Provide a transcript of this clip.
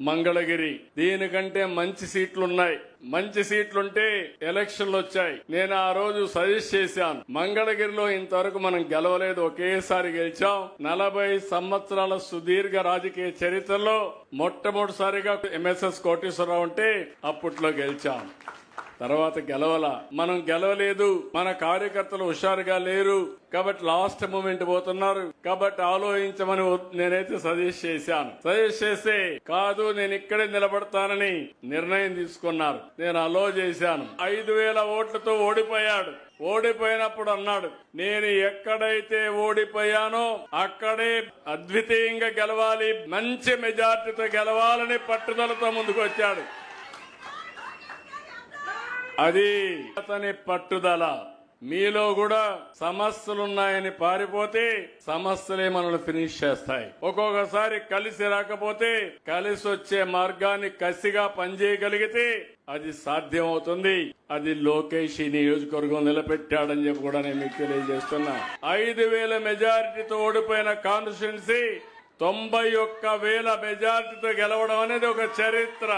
మంగళగిరి. దీనికంటే మంచి సీట్లున్నాయి. మంచి సీట్లుంటే ఎలక్షన్లు వచ్చాయి. నేను ఆ రోజు సజెస్ట్ చేశాను, మంగళగిరిలో ఇంతవరకు మనం గెలవలేదు, ఒకేసారి గెలిచాం. 40 సంవత్సరాల సుదీర్ఘ రాజకీయ చరిత్రలో మొట్టమొదటిసారిగా ఎంఎస్ఎస్ కోటేశ్వరరావు ఉంటే అప్పట్లో గెలిచాం. తర్వాత మనం గెలవలేదు, మన కార్యకర్తలు హుషారుగా లేరు కాబట్టి లాస్ట్ మూమెంట్ పోతున్నారు కాబట్టి ఆలోచించమని నేనైతే సజెస్ట్ చేశాను. సజెస్ట్ చేస్తే కాదు నేను ఇక్కడే నిలబడతానని నిర్ణయం తీసుకున్నారు. నేను అలో చేశాను. 5,000 ఓట్లతో ఓడిపోయాడు. ఓడిపోయినప్పుడు అన్నాడు, నేను ఎక్కడైతే ఓడిపోయానో అక్కడే అద్వితీయంగా గెలవాలి, మంచి మెజార్టీతో గెలవాలని పట్టుదలతో ముందుకు వచ్చాడు. అది అతని పట్టుదల. మీలో కూడా సమస్యలున్నాయని పారిపోతే సమస్యలే మనల్ని ఫినిష్ చేస్తాయి. ఒక్కొక్కసారి కలిసి రాకపోతే కలిసి వచ్చే మార్గాన్ని కసిగా పనిచేయగలిగితే అది సాధ్యమవుతుంది. అది లోకేష్ ఈ నియోజకవర్గం నిలబెట్టాడని చెప్పి కూడా నేను మీకు తెలియజేస్తున్నా. 5,000 మెజారిటీతో ఓడిపోయిన కాన్స్టిట్యున్సీ 91,000 మెజారిటీతో గెలవడం అనేది ఒక చరిత్ర.